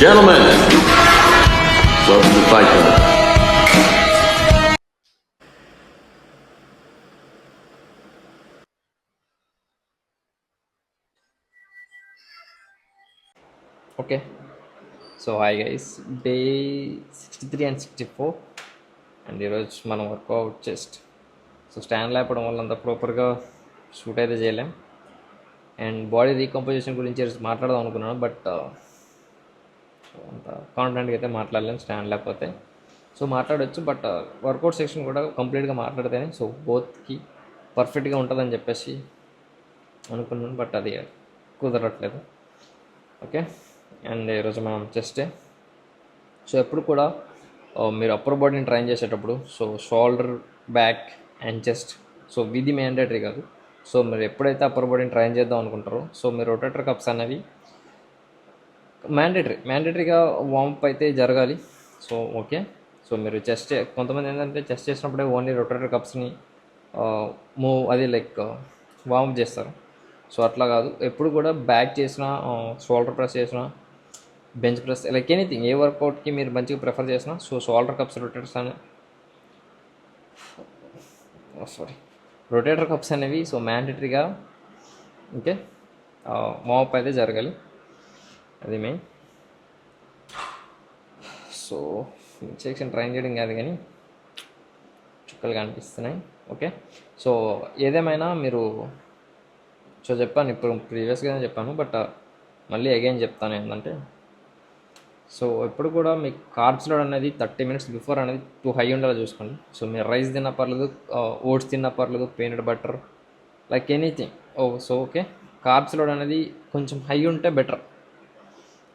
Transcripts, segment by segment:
Gentlemen, welcome to Fight Club. Okay, so hi guys, day 63 and 64 and ఈరోజు మనం work out chest. So stand లేపడం వల్ల అంత ప్రాపర్గా షూట్ అయితే చేయలేం. అండ్ బాడీ రీకంపోజిషన్ గురించి ఈరోజు మాట్లాడదాం అనుకున్నాను, బట్ అంత కాన్ఫిడెంట్గా అయితే మాట్లాడలేము స్టాండ్ లేకపోతే. సో మాట్లాడవచ్చు, బట్ వర్కౌట్ సెక్షన్ కూడా కంప్లీట్గా మాట్లాడితేనే సో బోత్కి పర్ఫెక్ట్గా ఉంటుందని చెప్పేసి అనుకున్నాను, బట్ అది కుదరట్లేదు. ఓకే, అండ్ ఈరోజు మనం చెస్టే. సో ఎప్పుడు కూడా మీరు అప్పర్ బాడీని ట్రైన్ చేసేటప్పుడు so shoulder, back and chest, so ఇది మ్యాండేటరీ కాదు. సో మీరు ఎప్పుడైతే అప్పర్ బాడీని ట్రైన్ చేద్దాం అనుకుంటారో సో మీరు రొటేటర్ కప్స్ అనేవి మ్యాండేటరీగా వార్మప్ అయితే జరగాలి. సో ఓకే, సో మీరు చెస్ట్, కొంతమంది ఏంటంటే చెస్ట్ చేసినప్పుడే ఓన్లీ రొటేటర్ కప్స్ని మూవ్ అది లైక్ వార్మప్ చేస్తారు. సో అట్లా కాదు, ఎప్పుడు కూడా బ్యాక్ చేసిన, షోల్డర్ ప్రెస్ చేసిన, బెంచ్ ప్రెస్, లైక్ ఎనీథింగ్, ఏ వర్కౌట్కి మీరు మంచిగా ప్రిఫర్ చేసిన so shoulder cups, rotator cups అనేవి సో మ్యాండేటరీగా ఓకే వార్మప్ అయితే జరగాలి, అది main. So mid section train చేయడం కాదు కానీ చుక్కలు కనిపిస్తున్నాయి. ఓకే, సో ఏదేమైనా మీరు సో చెప్పాను, ఇప్పుడు ప్రీవియస్గానే చెప్పాను, బట్ మళ్ళీ అగైన్ చెప్తాను ఏంటంటే సో ఎప్పుడు కూడా మీ కార్బ్స్ లోడ్ అనేది 30 minutes బిఫోర్ అనేది టూ హై ఉండేలా చూసుకోండి. సో మీరు రైస్ తిన్నా పర్లేదు, ఓట్స్ తిన్నా పర్లేదు, peanut butter, like anything. So okay, carbs load అనేది కొంచెం హై ఉంటే బెటర్.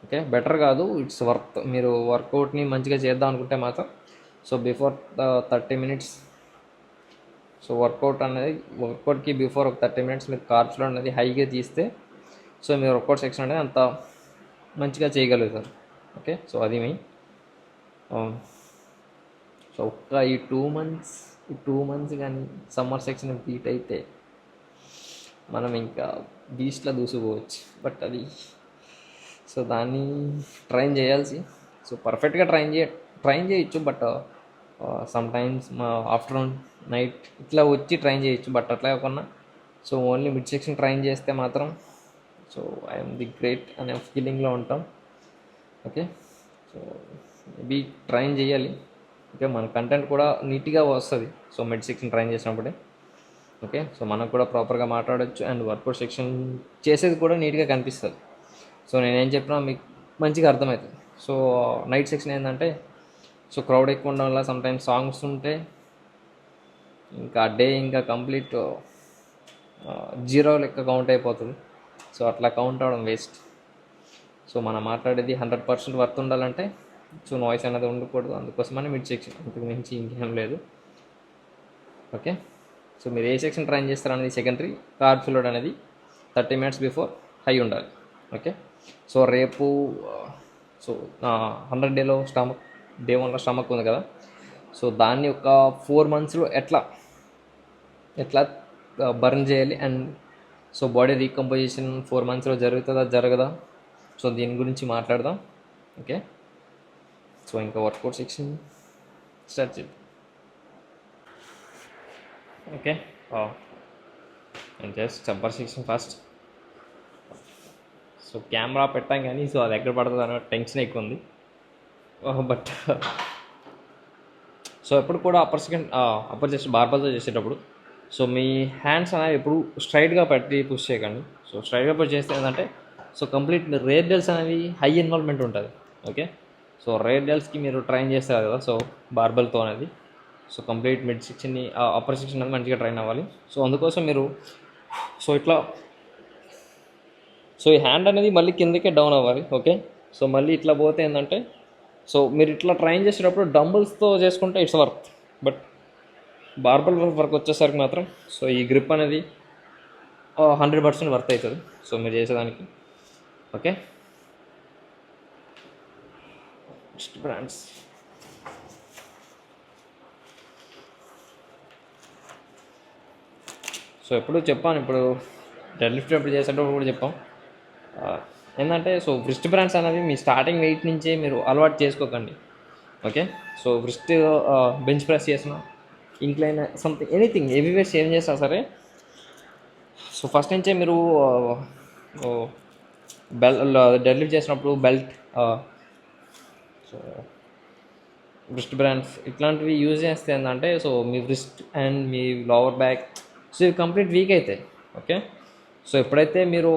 ఓకే, బెటర్ కాదు, ఇట్స్ వర్త్. మీరు వర్కౌట్ని మంచిగా చేద్దాం అనుకుంటే మాత్రం సో బిఫోర్ 30 minutes, సో వర్కౌట్కి బిఫోర్ ఒక 30 minutes మీరు కార్బ్స్ లోడ్ అనేది హైగా తీస్తే సో మీ వర్కౌట్ సెక్షన్ అనేది అంత మంచిగా చేయగలుగుతారు. ఓకే, సో అది మెయిన్. సో ఒక్క ఈ టూ మంత్స్ కానీ సమ్మర్ సెక్షన్ బీట్ అయితే మనం ఇంకా బీచ్లో దూసుకోవచ్చు, బట్ అది సో దాన్ని ట్రైన్ చేయాల్సి, సో పర్ఫెక్ట్గా ట్రైన్ చేయొచ్చు, బట్ సమ్టైమ్స్ మా ఆఫ్టర్నూన్, నైట్ ఇట్లా వచ్చి ట్రైన్ చేయొచ్చు, బట్ అట్లా కాకుండా so only mid section train చేస్తే మాత్రం సో ఐఎమ్ ది గ్రేట్ అనే ఫీలింగ్లో ఉంటాం. ఓకే, సో మేబీ ట్రైన్ చేయాలి. ఓకే, మన కంటెంట్ కూడా నీట్గా వస్తుంది సో మిడ్ సెక్షన్ ట్రైన్ చేసినప్పుడే. ఓకే, సో మనకు కూడా ప్రాపర్గా మాట్లాడవచ్చు అండ్ వర్కౌట్ సెక్షన్ చేసేది కూడా నీట్గా కనిపిస్తుంది. సో నేనేం చెప్పినా మీకు మంచిగా అర్థమవుతుంది. సో నైట్ సెక్షన్ ఏంటంటే సో క్రౌడ్ ఎక్కువ ఉండడం వల్ల సమ్టైమ్స్ సాంగ్స్ ఉంటే ఇంకా డే ఇంకా కంప్లీట్ జీరో లెక్క కౌంట్ అయిపోతుంది. సో అట్లా కౌంట్ అవ్వడం వేస్ట్. సో మనం మాట్లాడేది 100% వర్త్ ఉండాలంటే సో నాయిస్ అనేది ఉండకూడదు, అందుకోసమని మిడ్ సెక్షన్, అంతకు మించి ఇంకేం లేదు. ఓకే, సో మీరు ఏ సెక్షన్ ట్రైన్ చేస్తారనేది సెకండరీ. కార్బ్స్ లోడ్ అనేది 30 minutes బిఫోర్ హై ఉండాలి. ఓకే, సో రేపు సో 100 డేలో డే 1లో స్టమక్ ఉంది కదా, సో దాన్ని ఒక 4 monthsలో ఎట్లా బర్న్ చేయాలి అండ్ సో బాడీ రీకంపోజిషన్ 4 monthsలో జరుగుతుందా జరగదా, సో దీని గురించి మాట్లాడదాం. ఓకే, సో ఇంకా వర్కౌట్ సెక్షన్ స్టార్ట్ చేద్దాం. Okay, just upper section first. So camera పెట్టాం కానీ సో అది ఎక్కడ పడుతుంది అనే టెన్షన్ ఎక్కువ ఉంది, బట్ సో ఎప్పుడు కూడా అప్పర్ చెస్ట్ బార్బల్తో చేసేటప్పుడు సో మీ హ్యాండ్స్ అనేవి ఎప్పుడు స్ట్రైట్గా పెట్టి పుష్ చేయకండి. సో స్ట్రైట్గా పుష్ చేస్తే ఏంటంటే సో కంప్లీట్ రేడియల్స్ అనేవి హై ఇన్వాల్వ్మెంట్ ఉంటుంది. ఓకే, సో రేడియల్స్కి మీరు ట్రైన్ చేస్తారు కదా సో బార్బల్తో అనేది సో కంప్లీట్ మిడ్ సెక్షన్ని, అప్పర్ సెక్షన్ అనేది మంచిగా ట్రైన్ అవ్వాలి. సో అందుకోసం మీరు సో ఇట్లా సో ఈ హ్యాండ్ అనేది మళ్ళీ కిందకే డౌన్ అవ్వాలి. ఓకే, సో మళ్ళీ ఇట్లా పోతే ఏంటంటే సో మీరు ఇట్లా ట్రైన్ చేసేటప్పుడు డంబుల్స్తో చేసుకుంటే ఇట్స్ వర్త్, బట్ బార్బల్ వర్క్ వచ్చేసరికి మాత్రం సో ఈ గ్రిప్ అనేది 100% వర్త్ అవుతుంది సో మీరు చేసేదానికి. Okay, next brands. సో ఎప్పుడు చెప్పాను, ఇప్పుడు డెడ్ లిఫ్ట్ ఎప్పుడు చేసేటప్పుడు కూడా చెప్పాం, ఏంటంటే సో వ్రిస్ట్ బ్రాండ్స్ అనేవి మీ స్టార్టింగ్ వెయిట్ నుంచే మీరు అలవాటు చేసుకోకండి. Okay. So wrist bench press చేసిన, incline something anything heavy weights ఏం చేసినా సరే, సో ఫస్ట్ నుంచే మీరు డెడ్ లిఫ్ట్ చేసినప్పుడు బెల్ట్, సో వ్రిస్ట్ బ్రాండ్స్ ఇట్లాంటివి యూజ్ చేస్తే ఏంటంటే సో మీ వ్రిస్ట్ అండ్ మీ లోవర్ బ్యాక్ సో ఇవి కంప్లీట్ వీక్ అవుతాయి. ఓకే. సో ఎప్పుడైతే మీరు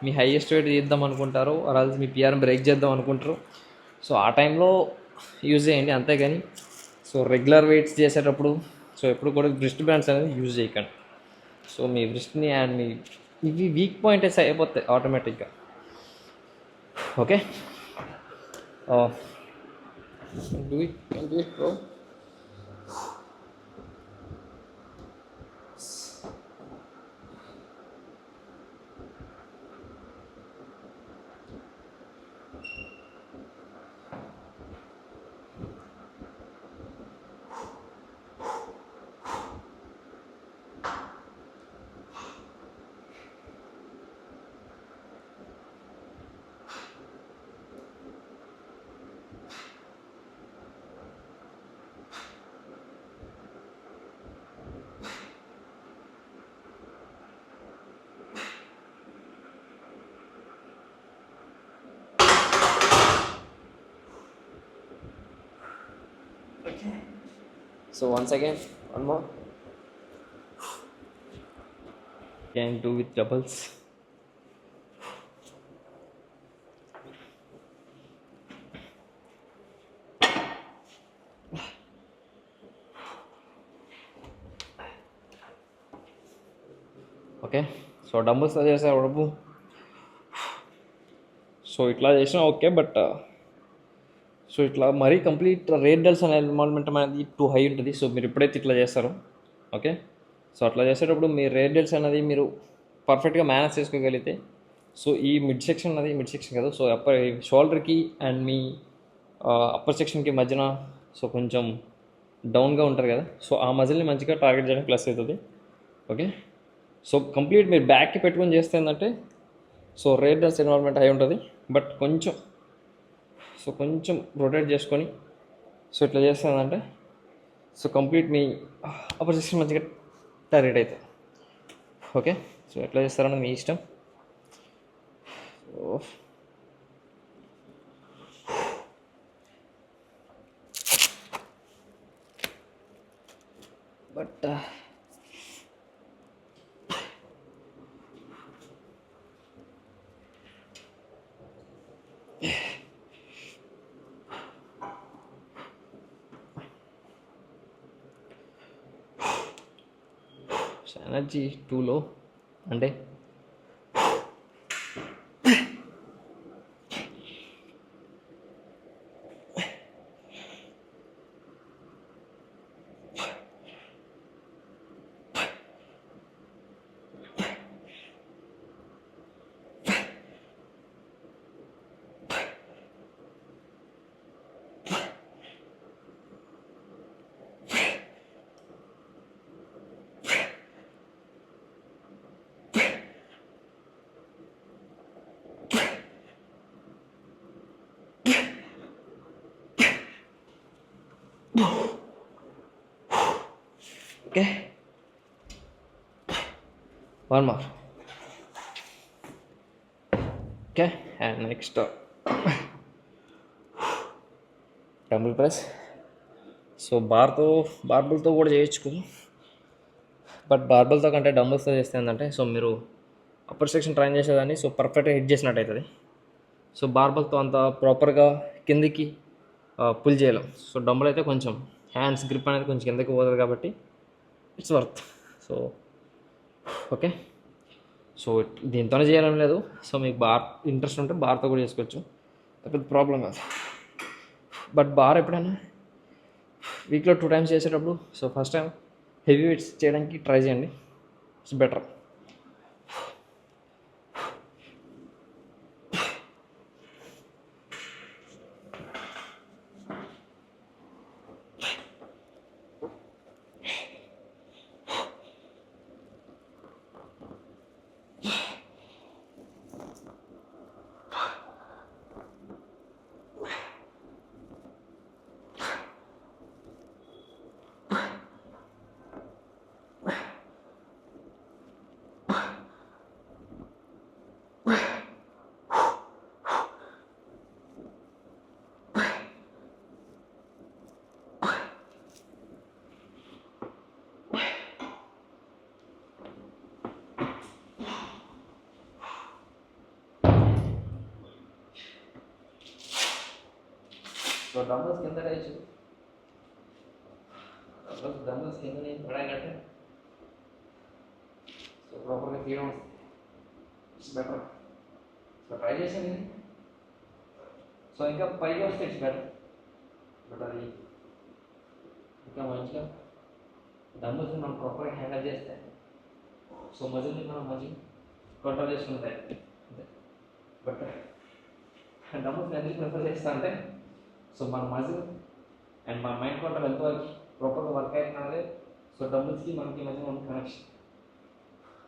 మీ హైయెస్ట్ వెయిట్ చేద్దాం అనుకుంటారో అలాగే మీ పిఆర్ని బ్రేక్ చేద్దాం అనుకుంటారో సో ఆ టైంలో యూజ్ చేయండి, అంతేగాని సో రెగ్యులర్ వెయిట్స్ చేసేటప్పుడు సో ఎప్పుడు కూడా వ్రిస్ట్ బ్రాండ్స్ అనేది యూజ్ చేయకండి. సో మీ వ్రిస్ట్ని అండ్ మీ ఇవి వీక్ పాయింట్స్ అయిపోతాయి ఆటోమేటిక్గా. Okay. do it bro. Okay. So once again, one more. Can do with doubles. Okay. So డంబుల్స్తో చేసేటప్పుడు సో ఇట్లా చేసినా ఓకే, బట్ సో ఇట్లా మరీ కంప్లీట్ రేట్ డల్స్ అనే ఇన్వాల్వ్మెంట్ అనేది టూ హై ఉంటుంది. సో మీరు ఎప్పుడైతే ఇట్లా చేస్తారో ఓకే, సో అట్లా చేసేటప్పుడు మీ రేట్ డల్స్ అనేది మీరు పర్ఫెక్ట్గా మేనేజ్ చేసుకోగలిగితే సో ఈ మిడ్ సెక్షన్ కదా, సో అప్పర్ షోల్డర్కి అండ్ మీ అప్పర్ సెక్షన్కి మధ్యన సో కొంచెం డౌన్గా ఉంటారు కదా, సో ఆ మజిల్ని మంచిగా టార్గెట్ చేయడానికి ప్లస్ అవుతుంది. ఓకే. సో కంప్లీట్ మీరు బ్యాక్కి పెట్టుకొని చేస్తే ఏంటంటే so rear delts involvement high ఉంటుంది, బట్ కొంచెం రొటేట్ చేసుకొని సో ఇట్లా చేస్తుందంటే సో కంప్లీట్ మీ అప్పర్ సెక్షన్ మంచిగా టార్గెట్ అవుతుంది. ఓకే. సో ఎట్లా చేస్తారన్నది మీ ఇష్టం. బట్ ఎనర్జీ టూ లో అంటే okay. One more. Okay. And next dumbbell press. So బార్బుల్తో కూడా చేయొచ్చు, బట్ బార్బుల్తో కంటే డంబుల్స్తో చేస్తే ఏంటంటే సో మీరు అప్పర్ సెక్షన్ ట్రైన్ చేసేదాన్ని సో పర్ఫెక్ట్గా హిట్ చేసినట్టు అవుతుంది. సో బార్బుల్తో అంత ప్రాపర్గా కిందికి పుల్ చేయలేం. సో డంబుల్ అయితే కొంచెం హ్యాండ్స్ గ్రిప్ అనేది కొంచెం కిందకి పోతుంది కాబట్టి it's worth. So okay. So దీంతోనే చేయాలని లేదు, సో మీకు బార్ ఇంట్రెస్ట్ ఉంటే బార్తో కూడా చేసుకోవచ్చు, పెద్ద ప్రాబ్లం కాదు. బట్ బార్ ఎప్పుడైనా వీక్లో 2 times చేసేటప్పుడు so first time heavy weights చేయడానికి ట్రై చేయండి, ఇట్స్ బెటర్. సో డంబల్స్ కింద వేయచ్చు, డంబల్స్ కింద పడాలంటే సో ప్రాపర్గా తీయడం ఇట్స్ బెటర్. సో ట్రై చేసాను ఇది. సో ఇంకా పైకి వస్తే ఇట్స్ బెటర్, బట్ అది ఇంకా మంచిగా డంబల్స్ మనం ప్రాపర్గా హ్యాండిల్ చేస్తే సో మజిల్ని మనం మంచిగా కంట్రోల్ చేసుకుంటాయి. బట్ డంబల్స్ ఎందుకు ప్రిఫర్ చేస్తా అంటే సో మన మజిల్ అండ్ మన మైండ్ కంట్రోల్ ఎంతవరకు ప్రాపర్గా వర్క్ అవుతున్నదే సో డంబల్స్కి మనకి మధ్య ఉన్న కనెక్షన్.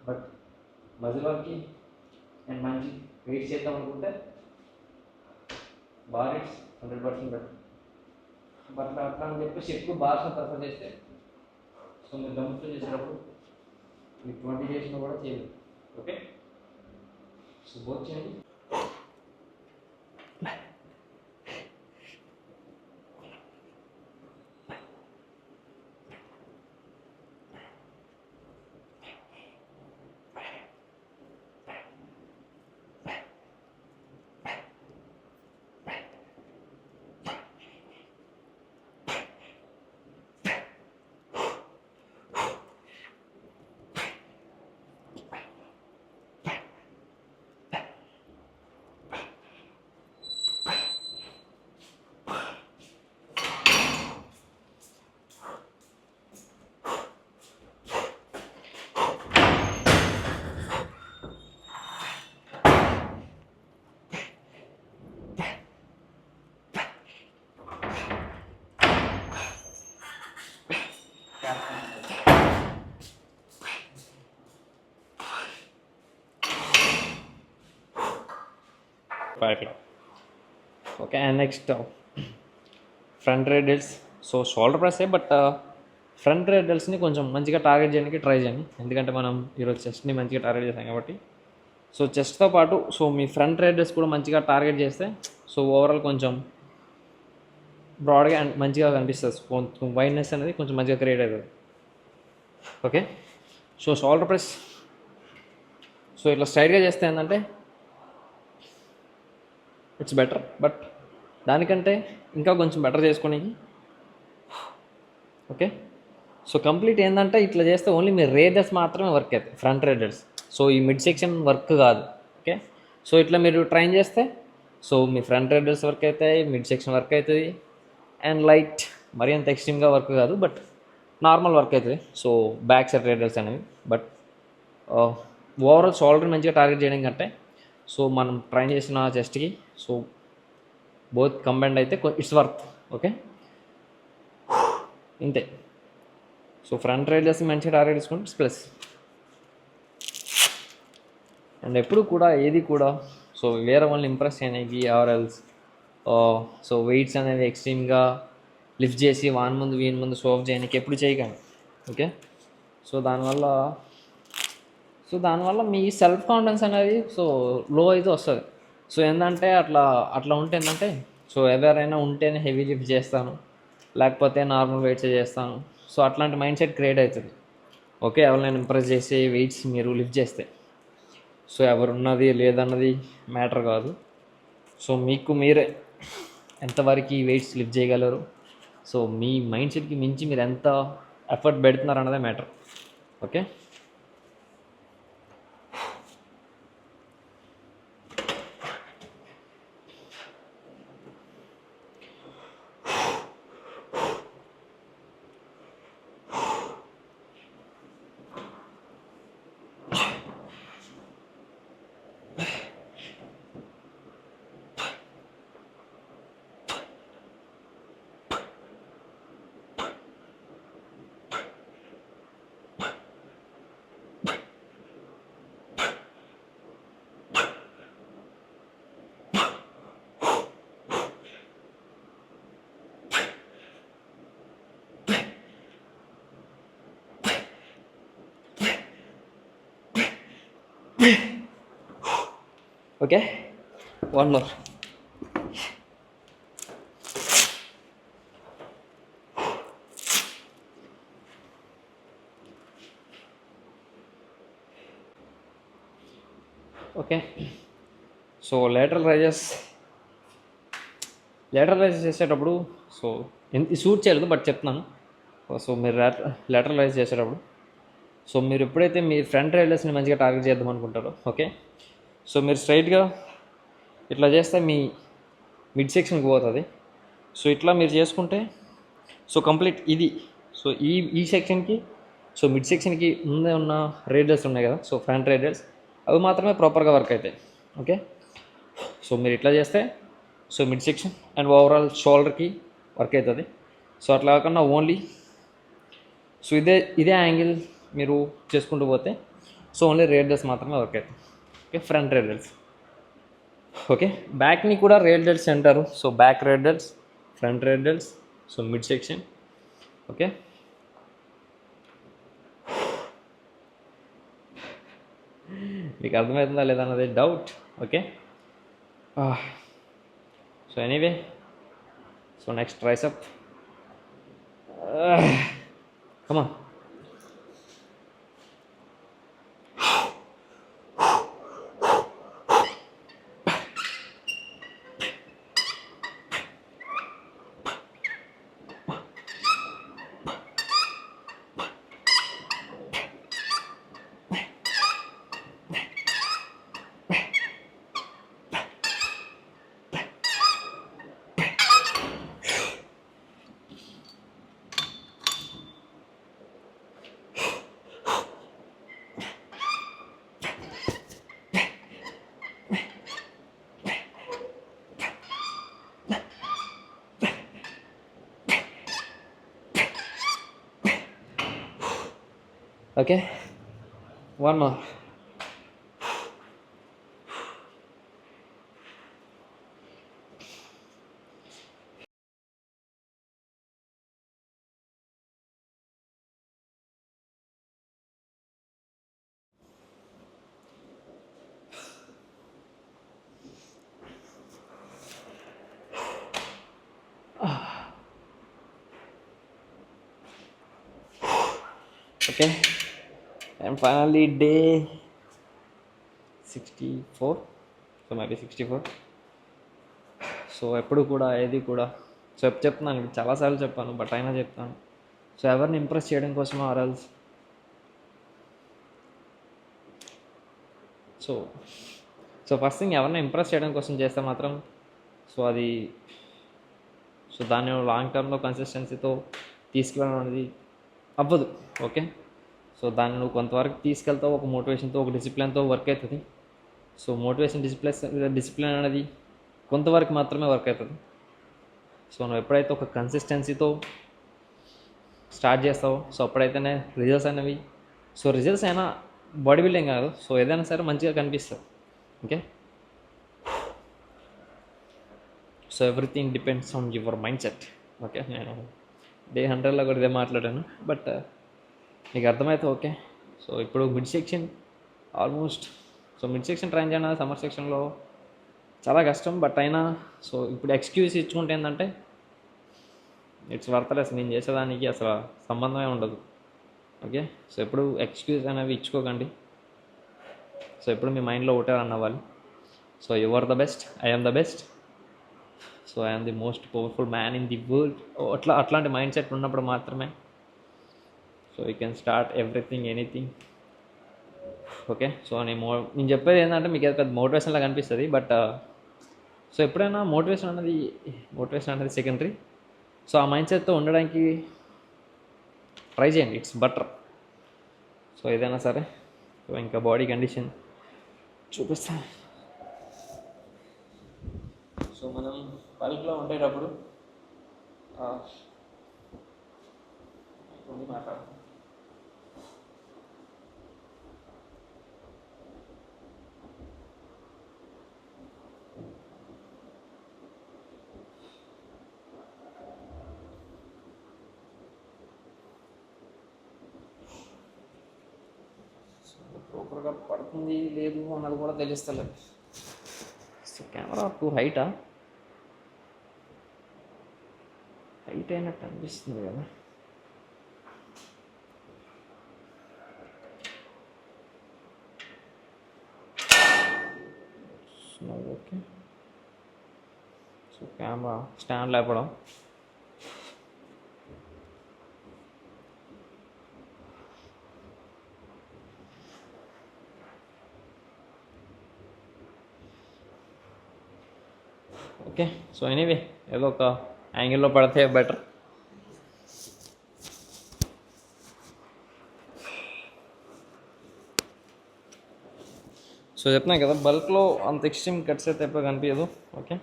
బట్ మజిల్ వర్క్కి అండ్ మంచి వెయిట్ చేద్దాం అనుకుంటే బార్ ఇట్స్ 100% బెటర్. బట్ అట్లా అని చెప్పేసి ఎక్కువ బార్స్ని ప్రిఫర్ చేస్తే సో మీరు డంబల్స్లో చేసేటప్పుడు మీరు 20 చేసినా కూడా చేయలేదు. ఓకే, సో బోత్ చేయండి. Perfect. Okay, and next front radials. So shoulder press but front రేడియల్స్ని కొంచెం మంచిగా టార్గెట్ చేయడానికి ట్రై చేయండి, ఎందుకంటే మనం ఈరోజు చెస్ట్ని మంచిగా టార్గెట్ చేసాం కాబట్టి. సో చెస్ట్తో పాటు సో మీ ఫ్రంట్ రేడియల్స్ కూడా మంచిగా టార్గెట్ చేస్తే సో ఓవరాల్ కొంచెం బ్రాడ్గా అండ్ మంచిగా కనిపిస్తుంది, కొంచెం వైడ్నెస్ అనేది కొంచెం మంచిగా క్రియేట్ అవుతుంది. Okay, so shoulder press so ఇట్లా స్ట్రైట్గా చేస్తే ఏంటంటే ఇట్స్ బెటర్, బట్ దానికంటే ఇంకా కొంచెం బెటర్ చేసుకోనికి. ఓకే, సో కంప్లీట్ ఏంటంటే ఇట్లా చేస్తే ఓన్లీ మీ రేడియల్స్ మాత్రమే వర్క్ అవుతాయి, ఫ్రంట్ రేడియల్స్. సో ఈ మిడ్ సెక్షన్ వర్క్ కాదు. ఓకే, సో ఇట్లా మీరు ట్రైన్ చేస్తే సో మీ ఫ్రంట్ రేడియల్స్ వర్క్ అవుతాయి, మిడ్ సెక్షన్ వర్క్ అవుతుంది, అండ్ లైట్ మరీ అంత ఎక్స్ట్రీమ్గా వర్క్ కాదు, బట్ నార్మల్ వర్క్ అవుతుంది. సో బ్యాక్ సైడ్ రేడియల్స్ అనేవి. బట్ ఓవరాల్ షోల్డర్ మంచిగా టార్గెట్ చేయడం కంటే సో మనం ట్రైన్ చేసిన చెస్ట్కి సో బోత్ కంబైండ్ అయితే ఇట్స్ వర్త్. ఓకే, ఇంతే. సో ఫ్రంట్ రేడియల్స్ మంచిగా టార్గెట్ చేసుకుంటే ఇట్స్ ప్లస్. అండ్ ఎప్పుడు కూడా ఏది కూడా సో వేరే వాళ్ళని ఇంప్రెస్ చేయడానికి ఆర్ఎల్స్ సో వెయిట్స్ అనేవి ఎక్స్ట్రీమ్గా లిఫ్ట్ చేసి వాని ముందు వీని ముందు షో ఆఫ్ చేయడానికి ఎప్పుడు చేయకండి. ఓకే, సో దానివల్ల మీ సెల్ఫ్ కాన్ఫిడెన్స్ అనేది సో లో అయితే వస్తుంది. సో ఏంటంటే అట్లా ఉంటే ఏంటంటే సో ఎవరైనా ఉంటేనే హెవీ లిఫ్ట్ చేస్తాను, లేకపోతే నార్మల్ వెయిట్స్ చేస్తాను, సో అట్లాంటి మైండ్ సెట్ క్రియేట్ అవుతుంది. ఓకే, ఎవరినైనా ఇంప్రెస్ చేసే వెయిట్స్ మీరు లిఫ్ట్ చేస్తే సో ఎవరున్నది లేదన్నది మ్యాటర్ కాదు. సో మీకు మీరే ఎంతవరకు ఈ వెయిట్స్ లిఫ్ట్ చేయగలరు, సో మీ మైండ్ సెట్కి మించి మీరు ఎంత ఎఫర్ట్ పెడుతున్నారు అన్నదే matter. Okay, okay, one more. Okay, so lateral raises లేటరలైజ్ చేసేటప్పుడు సో ఇది షూట్ చేయలేదు బట్ చెప్తున్నాను. సో మీరు లేటరలైజ్ చేసేటప్పుడు సో మీరు ఎప్పుడైతే మీ ఫ్రంట్ రైడర్స్ని మంచిగా టార్గెట్ చేద్దాం అనుకుంటారో ఓకే, సో మీరు స్ట్రైట్గా ఇట్లా చేస్తే మీ మిడ్ సెక్షన్కి పోతుంది. సో ఇట్లా మీరు చేసుకుంటే సో కంప్లీట్ ఇది సో ఈ సెక్షన్కి సో మిడ్ సెక్షన్కి ముందే ఉన్న రేడియల్స్ ఉన్నాయి కదా, సో ఫ్రంట్ రేడియల్స్ అవి మాత్రమే ప్రాపర్గా వర్క్ అవుతాయి. ఓకే, సో మీరు ఇట్లా చేస్తే so mid section and overall షోల్డర్కి వర్క్ అవుతుంది. సో అట్లా కాకుండా ఓన్లీ సో ఇదే యాంగిల్ మీరు చేసుకుంటూ పోతే సో ఓన్లీ రేడియల్స్ మాత్రమే వర్క్ అవుతాయి. Okay, front radials. ఓకే, బ్యాక్ని కూడా రేడియల్స్ అంటారు. So back radials, front radials, so mid section. Okay, మీకు అర్థమవుతుందా లేదా అన్నది doubt. Okay, so anyway so next tricep. Come on. Okay, one more. Okay, and finally day 64, so maybe 64. సో ఎప్పుడు కూడా ఏది కూడా చెప్తున్నాను, చాలాసార్లు చెప్పాను బట్ అయినా చెప్తాను. సో ఎవరిని ఇంప్రెస్ చేయడం కోసమో ఆర్ఎల్స్ సో సో ఫస్ట్ థింగ్ ఎవరిని ఇంప్రెస్ చేయడం కోసం చేస్తే మాత్రం సో అది సో దాన్ని లాంగ్ టర్మ్లో కన్సిస్టెన్సీతో తీసుకువెళ్ళడం అనేది అవ్వదు. ఓకే, సో దాన్ని నువ్వు కొంతవరకు తీసుకెళ్తావు, ఒక మోటివేషన్తో, ఒక డిసిప్లిన్తో వర్క్ అవుతుంది. సో మోటివేషన్ డిసిప్లిన్ అనేది కొంతవరకు మాత్రమే వర్క్ అవుతుంది. సో నువ్వు ఎప్పుడైతే ఒక కన్సిస్టెన్సీతో స్టార్ట్ చేస్తావో సో అప్పుడైతేనే రిజల్ట్స్ అనేవి సో రిజల్ట్స్ అయినా బాడీ బిల్డింగ్ కాదు, సో ఏదైనా సరే మంచిగా కనిపిస్తుంది. Okay, so everything depends on your mind set. Okay, నేను డే 100లో కూడా ఇదే మాట్లాడాను బట్ నీకు అర్థమైతే ఓకే. సో ఇప్పుడు mid section almost so mid section train చేయడం సమ్మర్ సెక్షన్లో చాలా కష్టం బట్ అయినా సో ఇప్పుడు ఎక్స్క్యూజ్ ఇచ్చుకుంటే ఏంటంటే ఇట్స్ వర్త్లెస్, నేను చేసేదానికి అసలు సంబంధమే ఉండదు. ఓకే, సో ఎప్పుడు ఎక్స్క్యూజ్ అనేవి ఇచ్చుకోకండి. సో ఎప్పుడు మీ మైండ్లో ఒకటే రన్ అవ్వాలి. So you are the best, I am the best, so I am the most powerful man in the world. అట్లాంటి మైండ్ సెట్ ఉన్నప్పుడు మాత్రమే so you can start everything, anything. Okay, so నేను చెప్పేది ఏంటంటే మీకు పెద్ద మోటివేషన్ లాగా అనిపిస్తుంది బట్ సో ఎప్పుడైనా మోటివేషన్ అనేది సెకండరీ. సో ఆ మైండ్ సెట్తో ఉండడానికి ట్రై చేయండి, ఇట్స్ బెటర్. సో ఏదైనా సరే సో ఇంకా బాడీ కండిషన్ చూపిస్తాను. సో మనం బల్క్లో ఉండేటప్పుడు మాట్లాడతాం. ప్రాపర్గా పడుతుంది లేదు అన్నది కూడా తెలుస్తలేదు. సో కెమెరా హైట్ అయినట్టు అనిపిస్తుంది కదా. ఓకే, సో కెమెరా స్టాండ్ లేపడం. ఓకే, సో ఎనీవే ఏదో ఒక యాంగిల్లో పడితే బెటర్. సో చెప్తున్నా కదా, బల్క్లో అంత ఎక్స్ట్రీమ్ కట్స్ అయితే ఎప్పుడు కనిపించదు. ఓకే,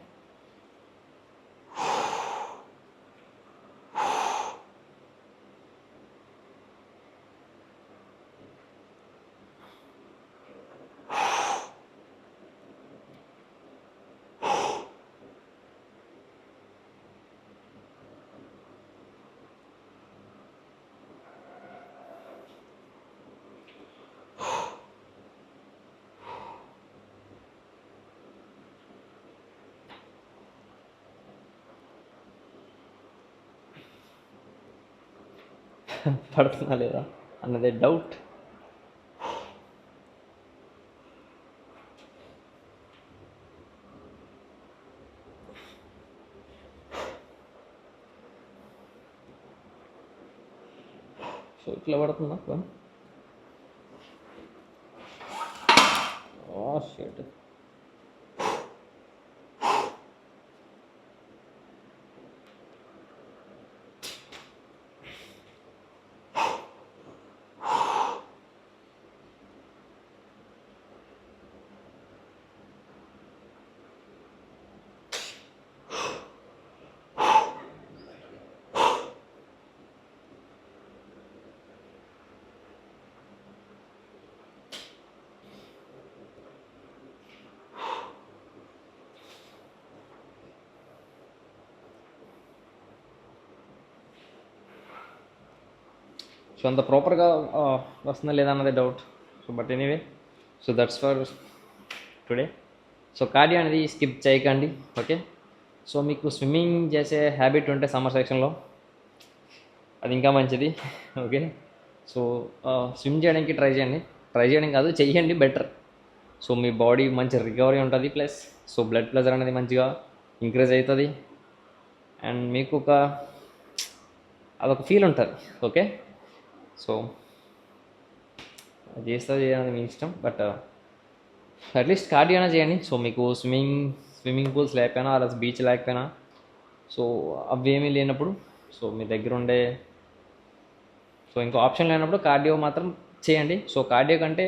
పడుతుందా లేదా అన్నదే డౌట్. సో ఇట్లా పడుతుందా? షిట్. సో అంత ప్రాపర్గా వస్తుందా లేదా అన్నది doubt. So but anyway, so that's for today. So cardio అనేది స్కిప్ చేయకండి. ఓకే, సో మీకు స్విమ్మింగ్ చేసే హ్యాబిట్ ఉంటే సమ్మర్ సెక్షన్లో అది ఇంకా మంచిది. ఓకే, సో స్విమ్ చేయడానికి ట్రై చేయండి. ట్రై చేయడం కాదు, చెయ్యండి, బెటర్. సో మీ బాడీ మంచి రికవరీ ఉంటుంది, ప్లస్ సో బ్లడ్ ప్రెషర్ అనేది మంచిగా ఇంక్రీజ్ అవుతుంది, అండ్ మీకు అదొక ఫీల్ ఉంటుంది. ఓకే, సో అది చేస్తుంది అనేది మీ ఇష్టం, బట్ అట్లీస్ట్ కార్డియో అయినా చేయండి. సో మీకు స్విమ్మింగ్ పూల్స్ లేకపోయినా అలా బీచ్ లేకపోయినా, సో అవి ఏమీ లేనప్పుడు, సో మీ దగ్గర ఉండే, సో ఇంకో ఆప్షన్ లేనప్పుడు కార్డియో మాత్రం చేయండి. సో కార్డియో కంటే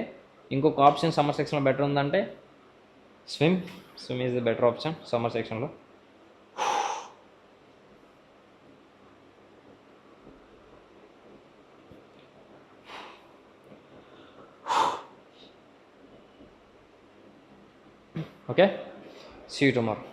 ఇంకొక ఆప్షన్ సమ్మర్ సెక్షన్లో బెటర్ ఉందంటే swim is the better option summer సెక్షన్లో. Okay, see you tomorrow.